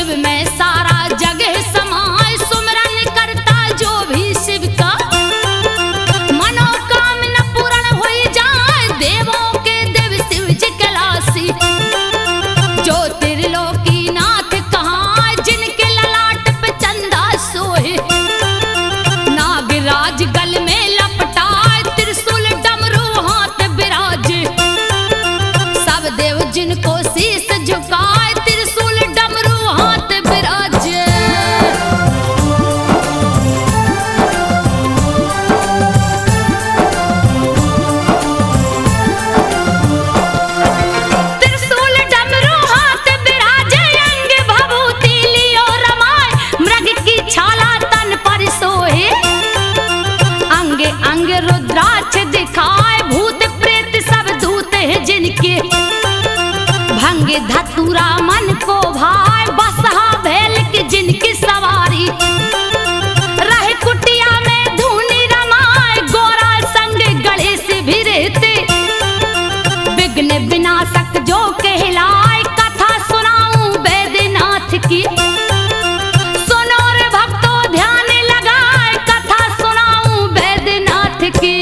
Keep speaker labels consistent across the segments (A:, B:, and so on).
A: शिव में सारा जगह समाए, सुमरन करता जो भी शिव का मनोकामना पूर्ण हो जाए। देवों के देव शिव जी कैलासी, जो त्रिलोकी नाथ कहाँ जिनके ललाट पे चंदा सोहे। नागराज गल में लपटाए, त्रिशूल डमरू हाथ बिराजे। सब देव जिनको शीस झुकाए, त्रिशूल डमरू हाथ बिराजे। त्रिशूल डमरू हाथ बिराजे, अंग भभूति लियो रमाए। मृग की छाला तन पर सोहे, अंग अंग रुद्राक्ष दिखाए। भूत प्रेत सब दूत है जिनके, भंग धतूरा मन को भाए। बसहा भैल की जिनकी सवारी, रहे कुटिया में धूनी रमाए। गोरा संग गणेश भी रहते, विघ्न विनाशक जो कहलाए। कथा सुनाऊं वैद्यनाथ की, सुनो रे भक्तों ध्यान लगाए। कथा सुनाऊं वैद्यनाथ की।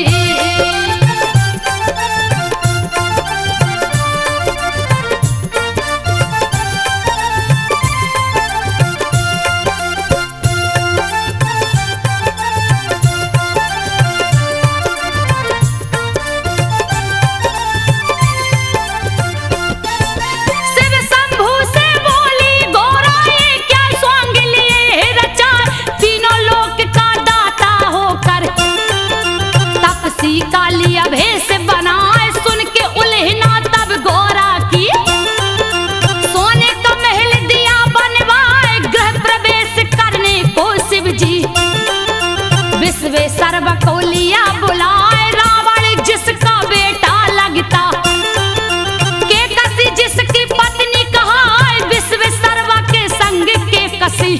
A: शिव शंभू से बोली गोरा, ये क्या स्वांग लिए रचा। तीनों लोक का दाता होकर तपसी का लिया भेष बनाए। सुन के उल्हना तब गोरा की, सोने का महल दिया बनवाए। गृह प्रवेश करने को शिव जी विश्वेश्वर को लिया बुलाए। रावण जिसका बेटा लगता, के कसी जिसकी पत्नी कहाए। विश्वेश्वर के संग के कसी,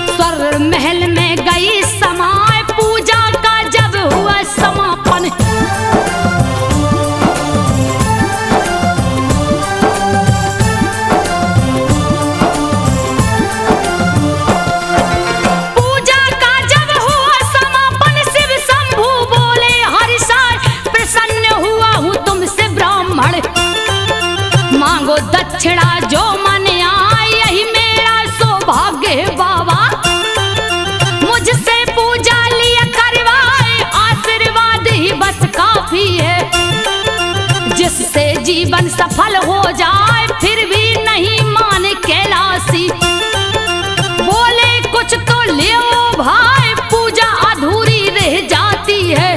A: स्वर महल में गई समाए। पूजा का जब हुआ समापन, पूजा का जब हुआ समापन। शिव शंभू बोले हरिशाय, प्रसन्न हुआ हूँ तुमसे ब्राह्मण। मांगो दक्षिणा जो मन आए, यही मेरा सौभाग्य है बाबा। मुझसे पूजा लिया करवाए, आशीर्वाद ही बस काफी है। जिससे जीवन सफल हो जाए, फिर भी नहीं माने कैलासी। बोले कुछ तो ले भाई, पूजा अधूरी रह जाती है।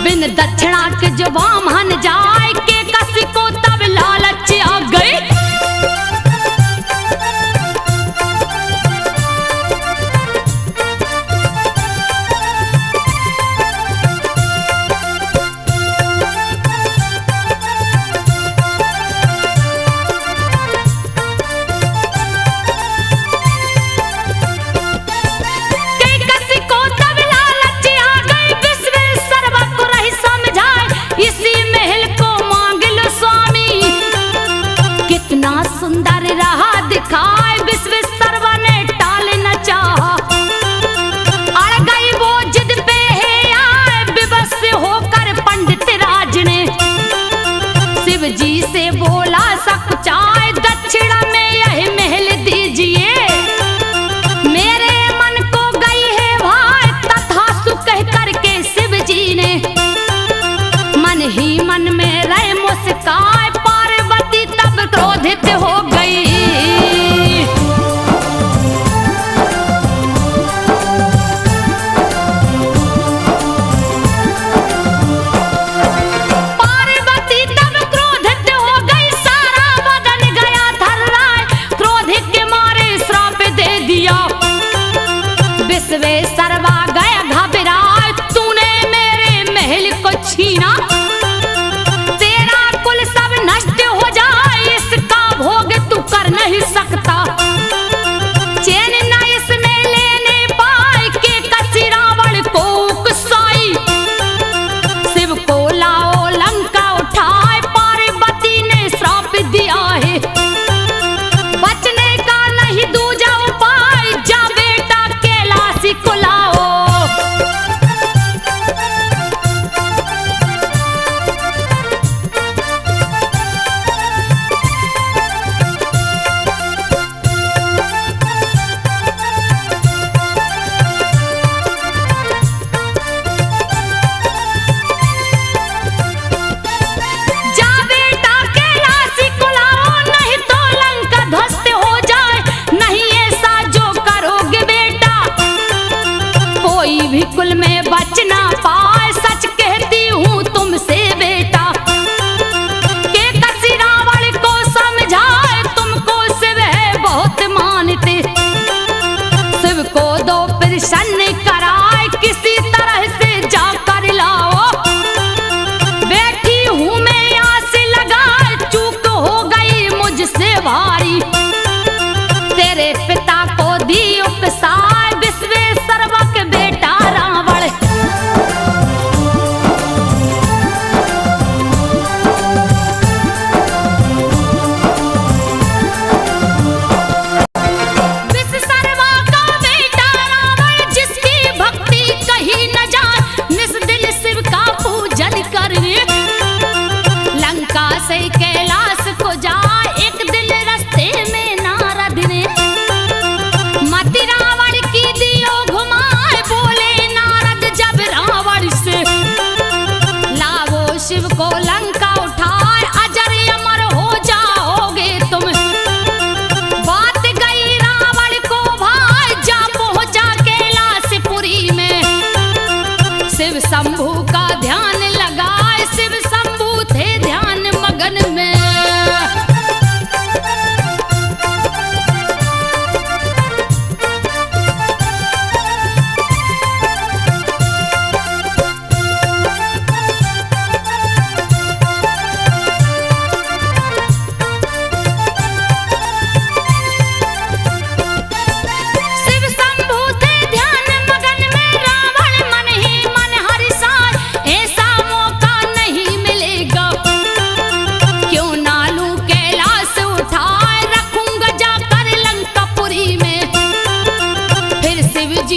A: बिन दक्षिणा के जो वामन जाए, के कसी को तब लालच आ गई। के कसी को तब लालच आ गई। विश्वेश्वर को रही समझाए, इसी महल को मांग लो स्वामी। कितना सुंदर रहा दिखाए, विश्वेश्वर ने टाल न चाहा। अड़ गई वो जिद पे है आए, विवश होकर पंडित राज ने शिव जी से बोला सब चाहे। दक्षिणा में यह महल दीजिए, मेरे मन को गई है भाई। तथास्तु कह करके शिव जी ने मन ही मन में रहे मुस्काए। पार्वती तब क्रोधित हो गई, पार्वती तब क्रोधित हो गई। सारा बदन गया थर्राए, क्रोधित के मारे श्राप दे दिया। विश्वेश्वर गया घबराए, तूने मेरे महल को छीना। तेरा कुल सब नष्ट हो जाए, इसका भोग तू कर नहीं सकता। चैन न इसमें लेने पाए, के कसी रावण को उकसाई। शिव को लाओ लंका उठाए, पार्वती ने श्राप दिया है। बचने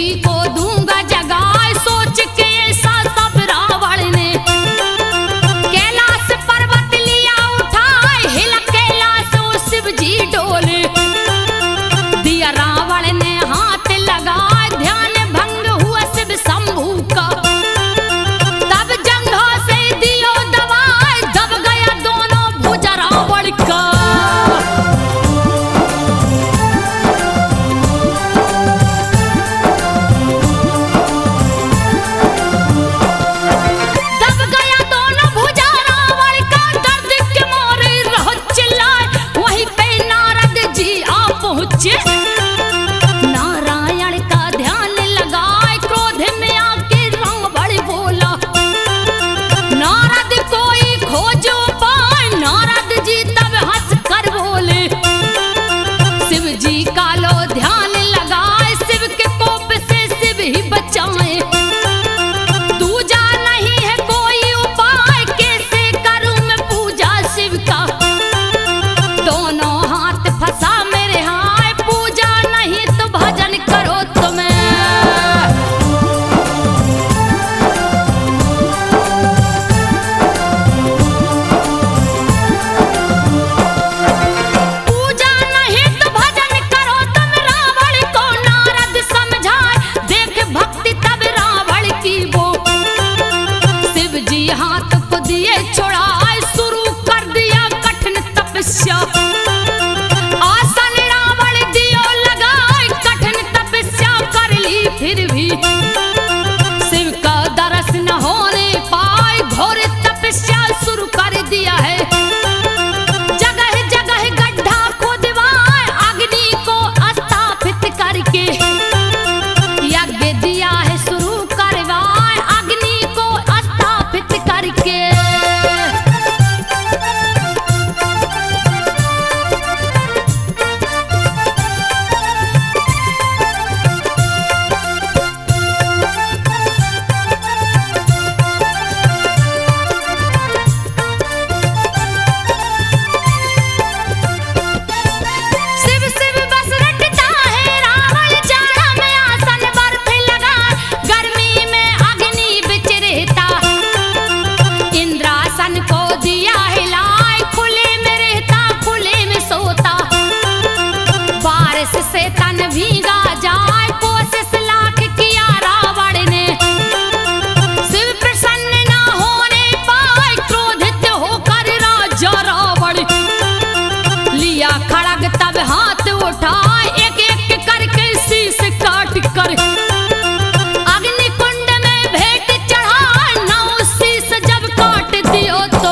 A: जी को दूंगा जगाए, सोच के ऐसा सब रावण ने कैलाश पर्वत लिया उठाए, हिला कैलाश वो शिव जी डोले। दिया रावण ने हाथ लगाए, ध्यान भंग हुआ शिव शंभू का। तब जंघों से दियो दबाए, दब गया दोनों भुजा रावण का। नारायण का ध्यान लगाए, क्रोध में आके रावण बोला, नारद कोई खोजो पाए। नारद जी तब हंस कर बोले, शिव जी का लो ध्यान लगाए, शिव के कोप से शिव ही बचाए। दूजा नहीं है कोई उपाय, कैसे करूं मैं पूजा शिव का। दोनों हाथ फंसा मेरे हाथ, पूजा नहीं तो भजन करो तुम्हें। पूजा नहीं तो भजन करो तुम, रावण को नारद समझाए। देख भक्ति तब रावण की वो, शिव जी हाथ को दिए छुड़ाए, शुरू कर दिया कठिन तपस्या। आसन रावण दियो लगाए, कठिन तपस्या कर ली फिर भी शिव का दर्श न होने पाए। घोर तपस्या शुरू कर दिया है, जगह जगह गड्ढा खोदवाए, अग्नि को स्थापित करके यज्ञ दिया है शुरू करवाए, अग्नि को स्थापित करके। शिव शिव बस रटता है रावण, जाड़ा में आसन बर्फ लगा, गर्मी में अग्नि बिच रहता। इंद्रासन को दिया हिलाए, खुले में रहता खुले में सोता। बारिश से तन भीगा जाए, कोशिश लाख किया रावण ने, शिव प्रसन्न ना होने पाए। क्रोधित होकर राजा रावण लिया खड़ग, तब हाथ उठाए, एक एक करके शीश काट कर अग्नि कुंड में भेंट चढ़ाए। नौ शीश जब काट दियो तो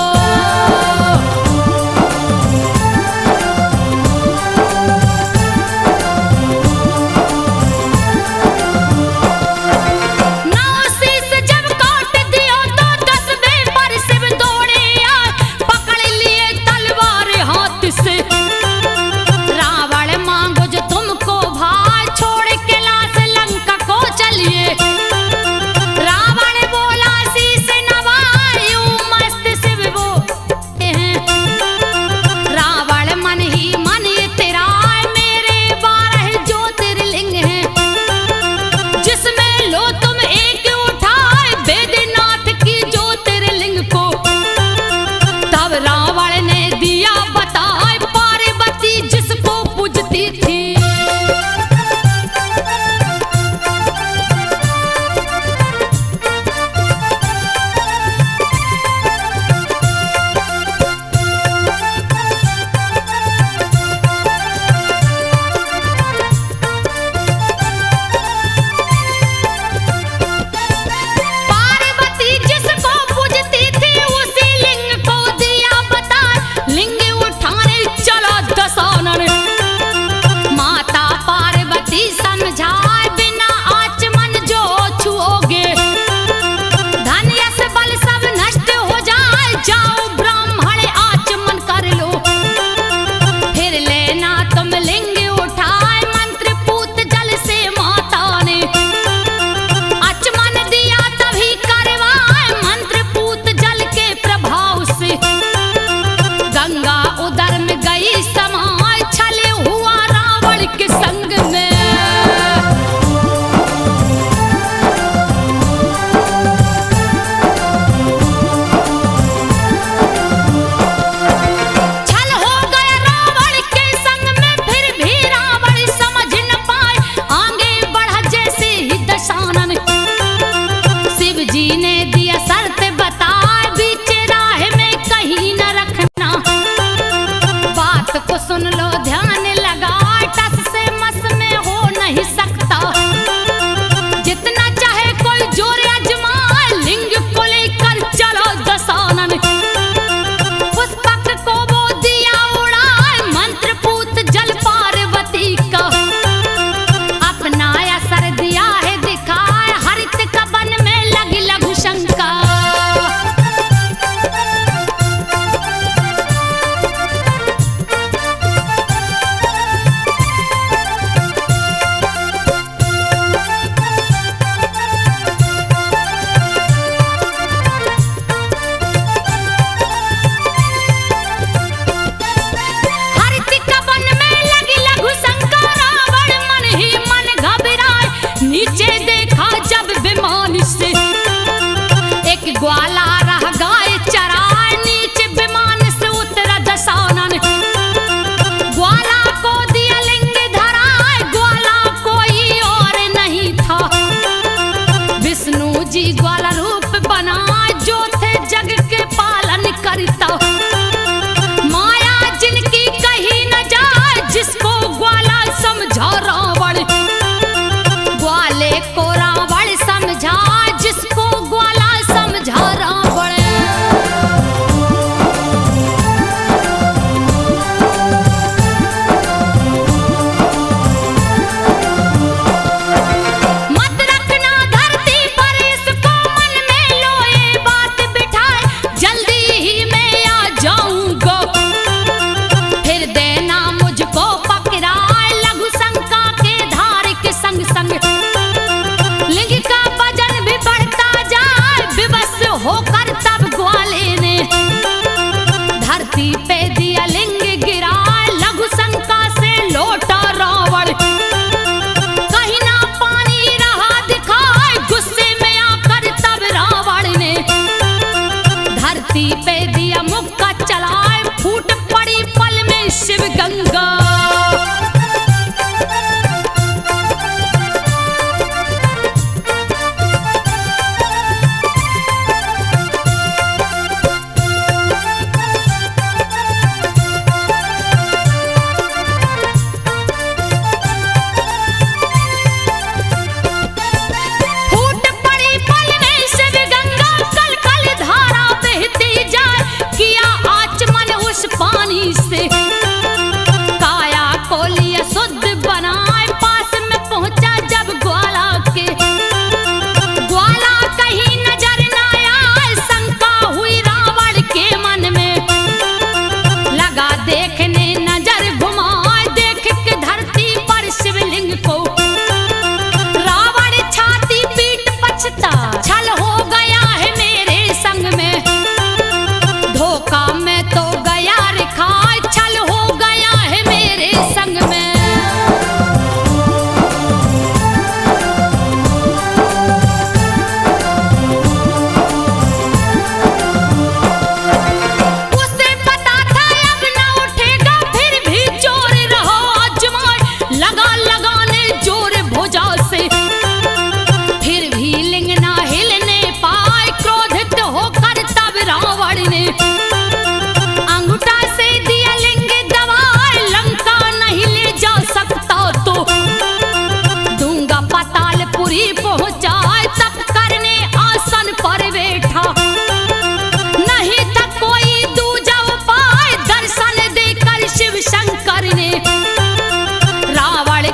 A: पार्वती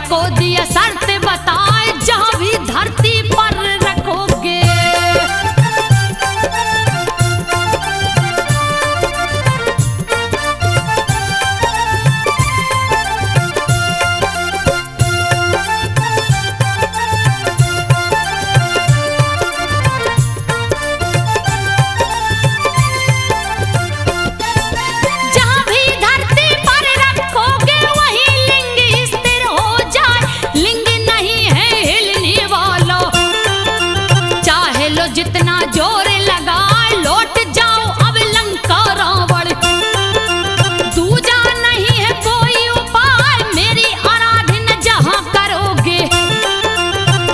A: को दिया शर्त बताए जहाँ भी धरती पर रखोगे। जहाँ भी धरती पर रखोगे वहीं लिंग स्थिर हो जाए। लिंग नहीं है हिलने वाला, चाहे लो जितना जोर लगाए लौट जाओ अब लंका रावण। दूजा नहीं है कोई उपाय मेरी आराधना जहाँ करोगे।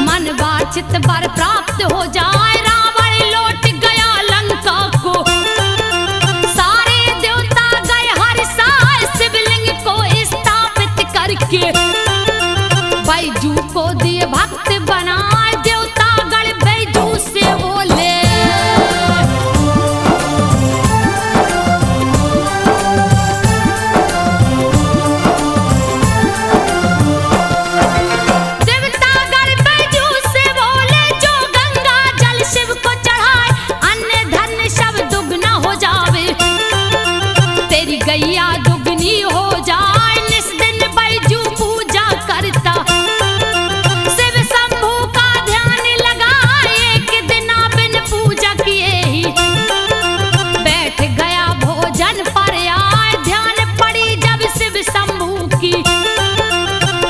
A: मन वांछित वर प्राप्त हो जाए। रावण लौट गया लंका को, सारे देवता गए हर्षाए शिवलिंग को स्थापित करके। बैजू को दिए भक्त बनाए देवता गण बैजू से बोले। देवता गण बैजू से बोले जो गंगा जल शिव को चढ़ाए अन्य धन सब दुगना हो जावे। तेरी गैया दुगनी हो जाए निस दिन बैजू पूजा करता। शिव शंभू का ध्यान लगाए एक दिन बिन पूजा किए ही बैठ गया भोजन पर आए। ध्यान पड़ी जब शिव शंभू की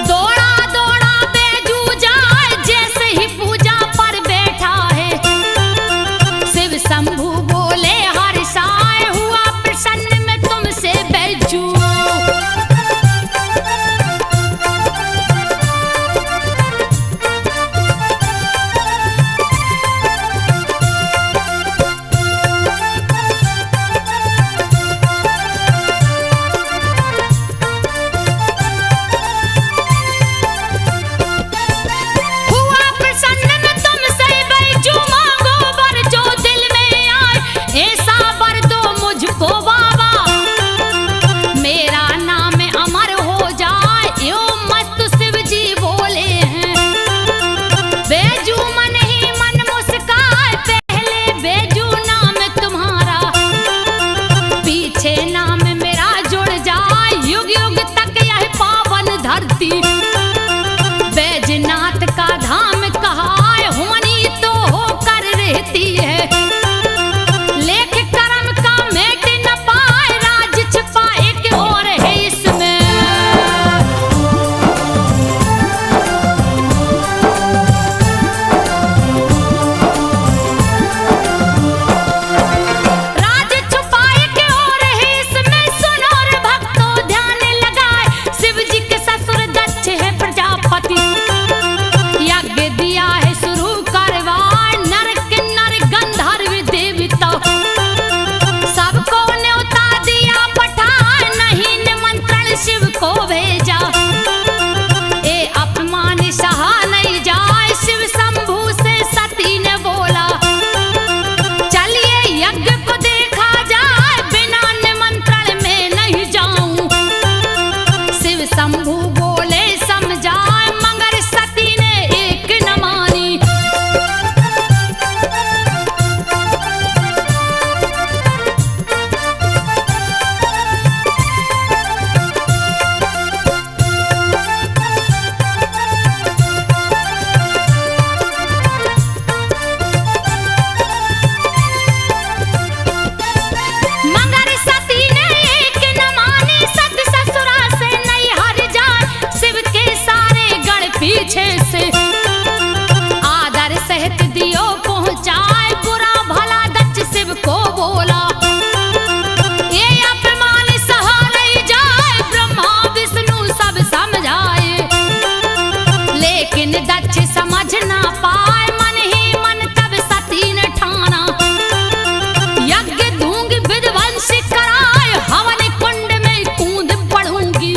A: दौड़ा दौड़ा बैजू जाए जैसे ही पूजा पर बैठा है। शिव शंभू बोले हर्षाए हुआ प्रसन्न मैं तुमसे बैजू। हुआ प्रसन्न मैं तुमसे बैजू मांगो वर जो दिल में आए। ऐसा वर दो मुझको बाबा मेरा नाम अमर हो जाए। यो मस्त शिव जी बोले हैं। बैजू मन ही मन मुस्काए पहले बैजू नाम तुम्हारा पीछे नाम मेरा जुड़ जाए। युग युग तक यह पावन धरती बैजनाथ का धाम कहाए। होनी तो होकर रहती है लेख कर्म का मेट न पाए। राज छिपा एक और है इसमें। राज छुपाए के और है इसमें सुनो रे भक्तों ध्यान लगाए। शिव जी के ससुर दक्ष है प्रजापति यज्ञ दिया है शुरू करवाए। नर किन्नर गंधर्व देवता सबको न्योता दिया पठाए। नहीं निमंत्रण शिव को भेजा ए अपमान सहा नहीं जाए। शिव शंभू से सती ने बोला चलिए यज्ञ को देखा जाए बिना निमंत्रण में नहीं जाऊं। शिव शंभू बोले समझाए मगर सती ने एक न मानी। मगर सती ने एक न मानी। सत ससुरा से नहीं हर जाए। शिव के सारे गण पीछे से आदर सहित दियो पहुंचाए। बुरा भला दक्ष शिव को बोला ये अपमान सहा नहीं जाए। ब्रह्मा विष्णु सब समझाए लेकिन दक्ष समझ ना पाए। मन ही मन तब सती ने ठाना यज्ञ दूंगी विध्वंस कराए। हवन कुंड में कूद पड़ूंगी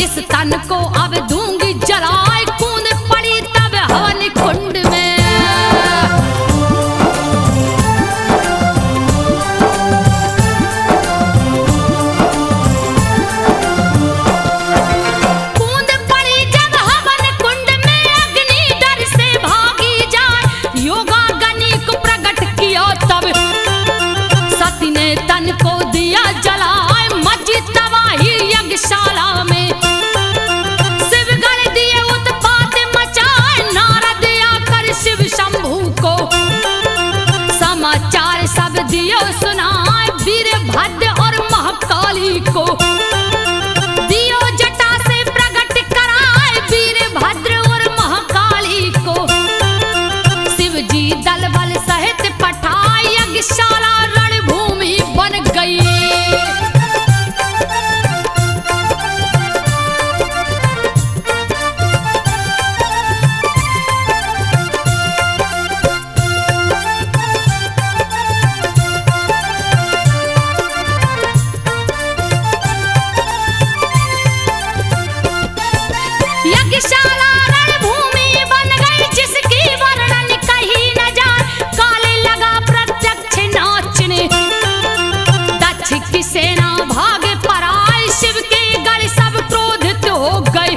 A: इस तन को अब दूंगी जलाए। कूद पड़ी तब हवन कुंड में। कूद पड़ी काली को दियो जटा से प्रकट कराए वीरभद्र और महाकाली को। शिव जी दल बल सहित पठाए यज्ञशाला रणभूमि बन गई। यज्ञशाला रणभूमि बन गई जिसकी वर्णन कहीं न जाए। काले लगा प्रत्यक्ष नाचने दक्ष की सेना भागे पराए। शिव के गढ़ सब क्रोधित हो गए।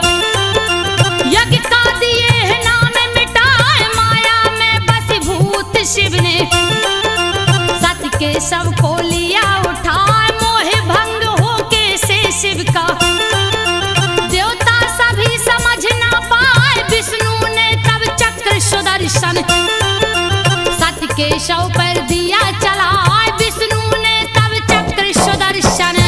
A: यज्ञ का दिए नाम मिटाए माया में बसीभूत शिव ने। सत्य के सब को लिया उठाए मोह भंग हो के से शिव का। देवता सभी समझ ना पाए विष्णु ने तब चक्र सुदर्शन। सत्य के शव पर दिया चलाए विष्णु ने तब चक्र सुदर्शन।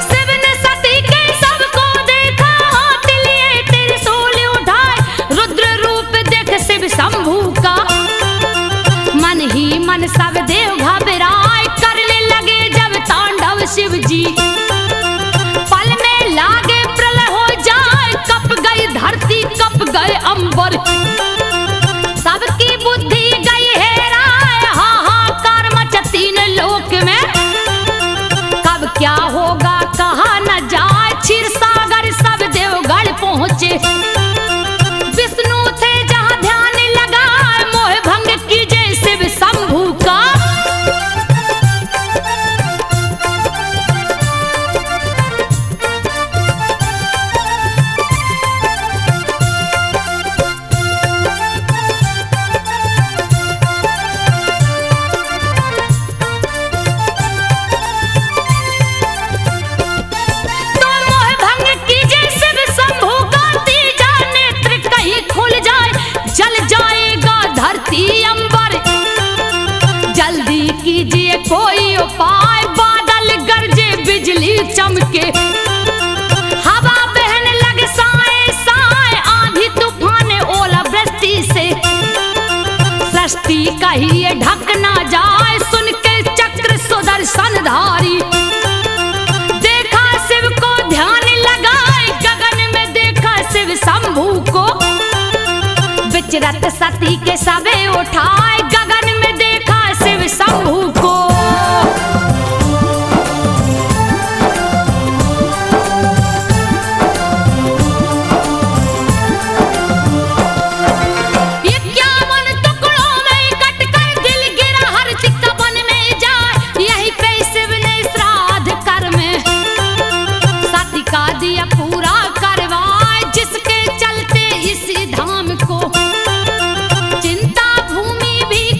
A: शिव ने सती के सबको देखा हाथ लिए त्रिशूल उठाए। रुद्र रूप देख शिव शंभू का मन ही मन सब देव घबराए। करने लगे जब तांडव शिव जी पल में लागे प्रलय हो जाए। कप गई धरती कप गए अंबर सबकी बुद्धि गई हेराए। हाहाकार मचा तीन लोक में कब क्या होगा कहा न जाए। क्षीर सागर सब देवगढ़ पहुंचे विष्णु थे जहां ध्यान लगा। मोह भंग कीजे शिव शंभू का। तो मोह भंग कीजे शिव शंभू का। तीजा नेत्र कहीं खुल जाए जल जाएगा धरती अंबर। जल्दी कीजिए कोई उपाय बादल गरजे बिजली चमके। हवा बहन लगे साए साए आंधी तूफान ओला वृष्टि से। सृष्टि कहिए ढक ना जाए सुन के चक्र सुदर्शन धारी। देखा शिव को ध्यान लगाए गगन में देखा शिव शंभू को। विचरत सती के सबे उठाए गगन में देखा शिव शंभू को। चिंता भूमि भी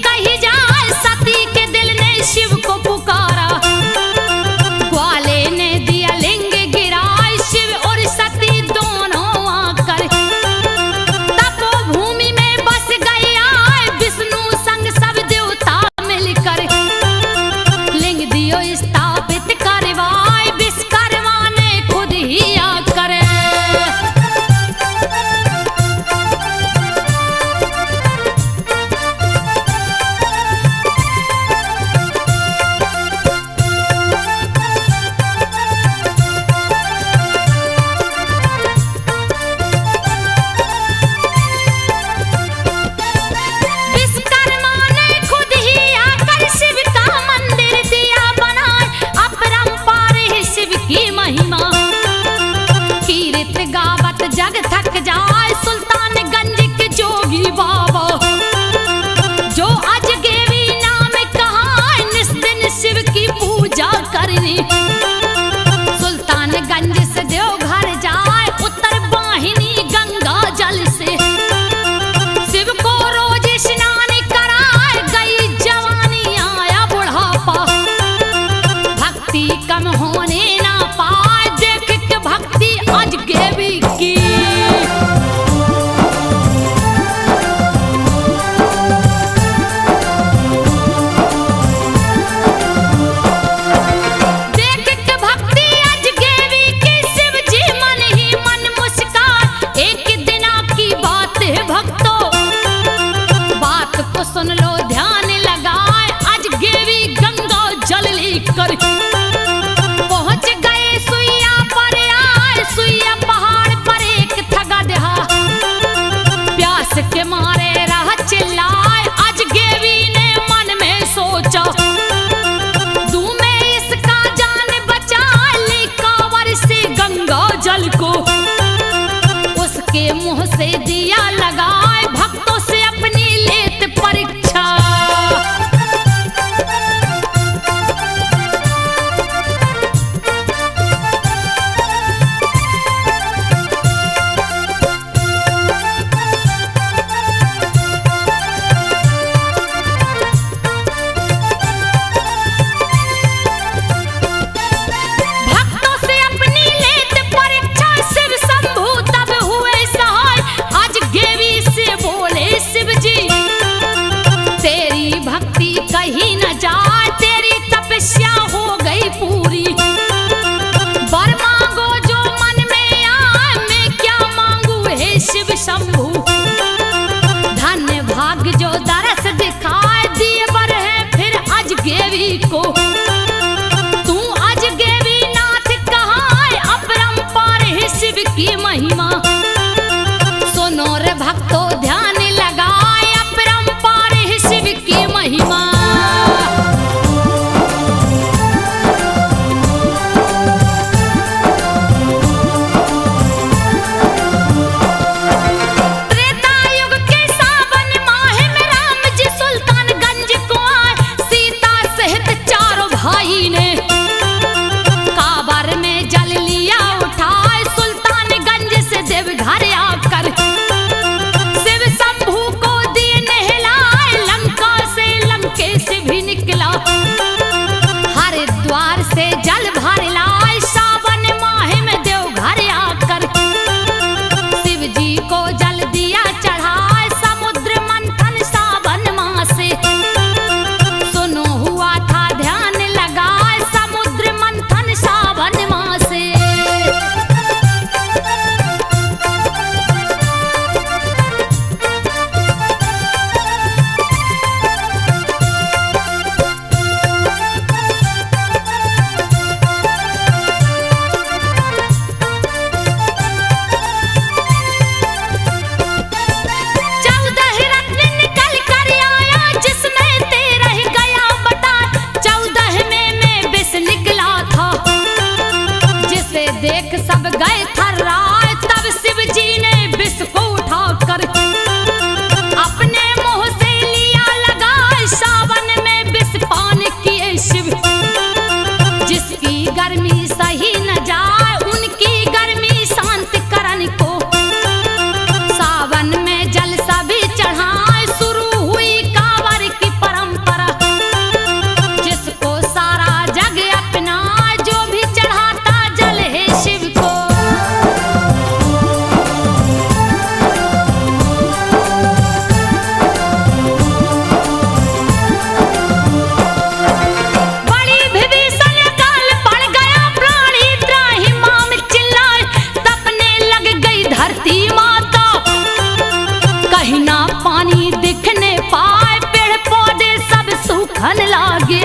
A: सूखन लागे।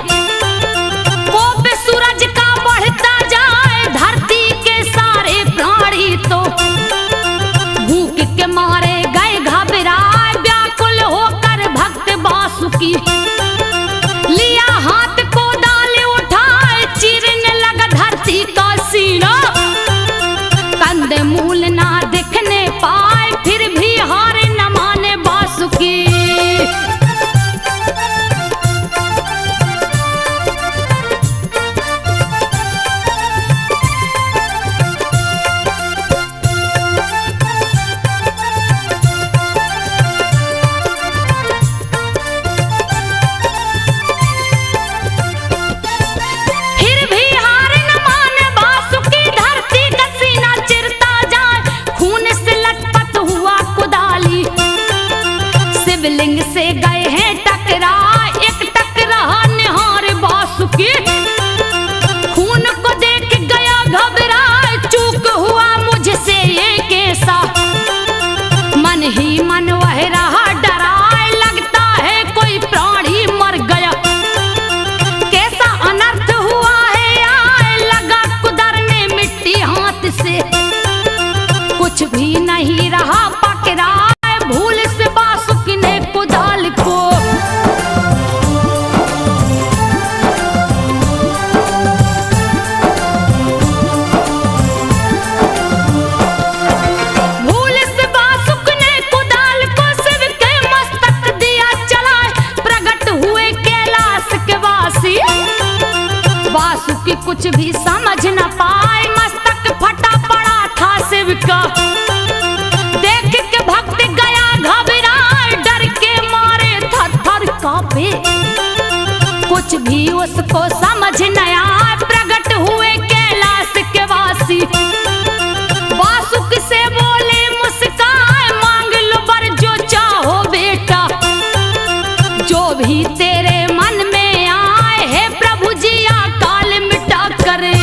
A: कोप सूरज का बढ़ता जाए, धरती के सारे प्राणी तो भूख के मारे गए घबराए। व्याकुल होकर भक्त वासुकी लिया हाथ को डाले उठाए, चीरने लगा धरती का सीना। कंदे मूल ना दिखने पाए, फिर भी हार न माने वासुकी। शिवलिंग से गए हैं टकरा, एक टकरा निहार वासुकी। खून को देख गया घबरा, चूक हुआ मुझसे ये कैसा। मन ही मन वह रहा डराए, लगता है कोई प्राणी मर गया। कैसा अनर्थ हुआ है आए, लगा कुदरने मिट्टी हाथ से। कुछ भी नहीं रहा पकड़ा, भूल से वासुकी ने कुदाल को शिव के मस्तक दिया चलाए। प्रकट हुए कैलाश के वासी, वासुकी कुछ भी समझ न पाए। मस्तक फटा पड़ा था शिव का, देख के भक्त गया घबराए। डर के मारे थर-थर कांपे, कुछ भी उसको समझ न आए। प्रकट हुए कैलाश के वासी, वासुकी से बोले मुस्काए। मांग लो वर जो चाहो बेटा, जो भी तेरे मन में आए। है प्रभु जी अकाल मिटा करे।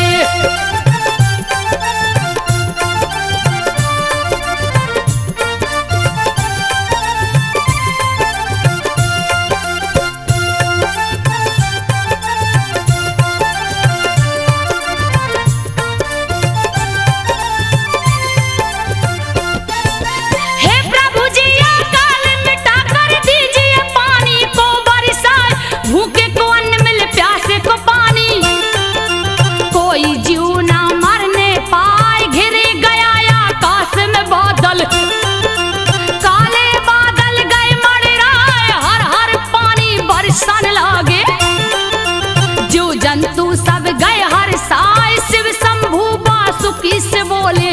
A: जंतु सब गए हर साय। शिव शंभु वासुकी से बोले,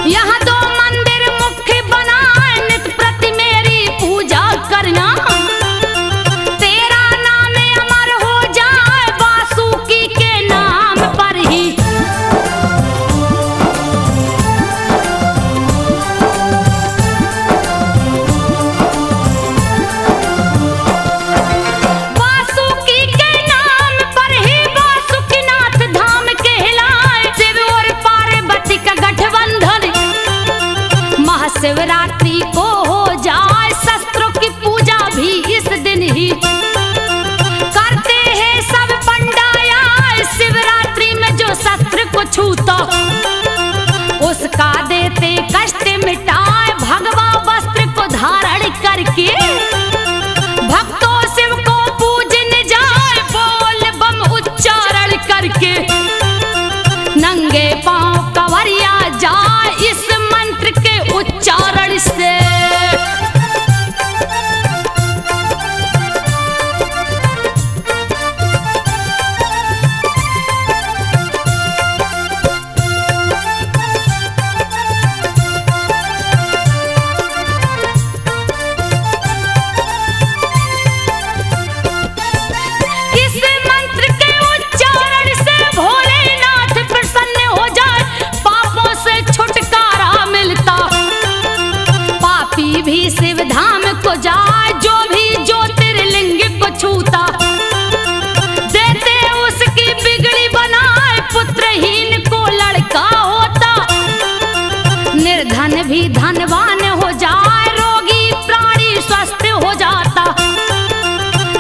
A: यहाँ 2 मंदिर मुख्य बनाए, नित प्रति मेरी पूजा करना। तेरा नाम अमर हो जाए, वासुकी के नाम पर ही। शिवरात्रि को हो जाए, शस्त्रों की पूजा भी इस दिन ही करते हैं सब पंडाया। शिवरात्रि में जो शस्त्र को छूता, उसका देते कष्ट मिटाए। भगवा वस्त्र को धारण करके भक्तों शिव को पूजने जाए। बोल बम उच्चारण करके नंगे पांव कंवरिया जाए, इस मंत्र के उच्चारण से। भी शिव धाम को जाए, जो भी ज्योतिर्लिंग को छूता, देते उसकी बिगड़ी बनाए। पुत्रहीन को लड़का होता, निर्धन भी धनवान हो जाए। रोगी प्राणी स्वस्थ हो जाता,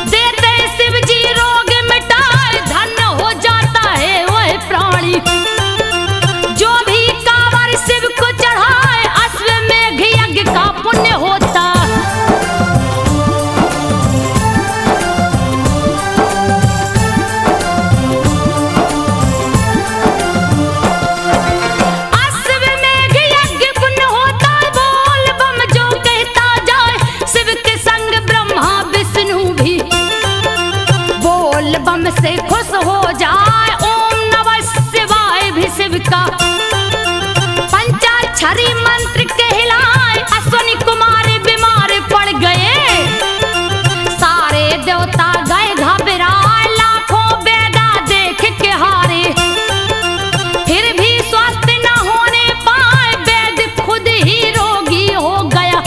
A: देते से खुश हो जाए। ओम नमः शिवाय भी शिव का पंचाक्षरी मंत्र कहलाए। अश्विनी कुमार बीमार पड़ गए, सारे देवता गए घबराए, लाखों वेदा देख के हारे, फिर भी स्वस्थ न होने पाए, वेद खुद ही रोगी हो गया,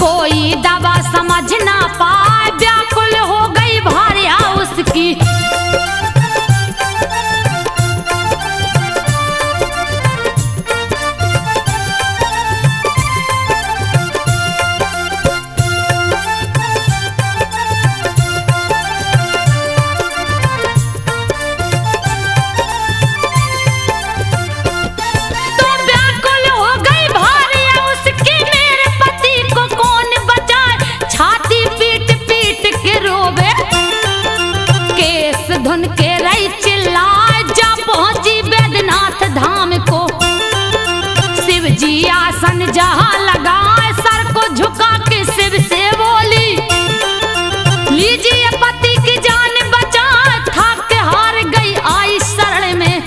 A: कोई दवा समझ ना पाए, व्याकुल हो गई भार्या उसकी। धुन के रही चिल्लाए, जा पहुंची बैद्यनाथ धाम को, शिव जी आसन जहां लगाए, सर को झुका के शिव से बोली, लीजिए पति की जान बचाए, थक के हार गई आई शरण में,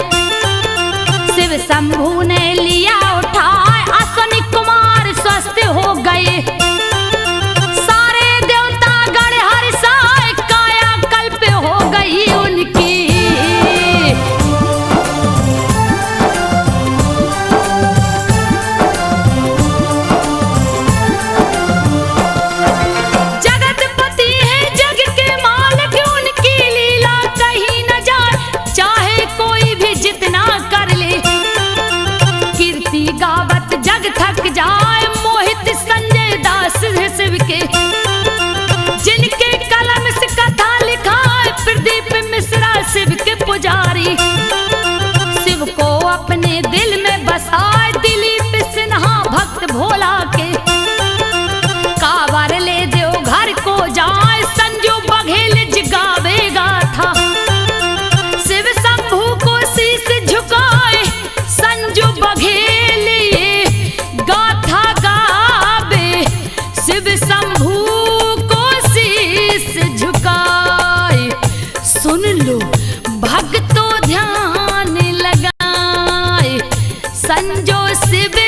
A: शिव शंभू ने लिया उठाए, अश्विनी कुमार स्वस्थ हो गए, सारे देवता गण हर्षाए, काया कल्प हो गई उनकी। जगतपति है जग के मालिक, उनकी लीला कहीं न जाए, चाहे कोई भी जितना कर ले, कीर्ति गावत जग थक जाए, मोहित संजय दास है शिव के, जिनके कलम से कथा लिखा है, प्रदीप मिश्रा शिव के पुजारी, शिव को अपने दिल में बसाए, दिलीप सिन्हा भक्त भोला के, कावर ले देव घर को जाए, संजू बघेल जगावेगा था, शिव शंभू को शीश झुकाए, संजू बघेल गाथा गावे, शिव शंभू को शीश झुकाए, सुन लो भक्तों ध्यान लगाए, संजो शिव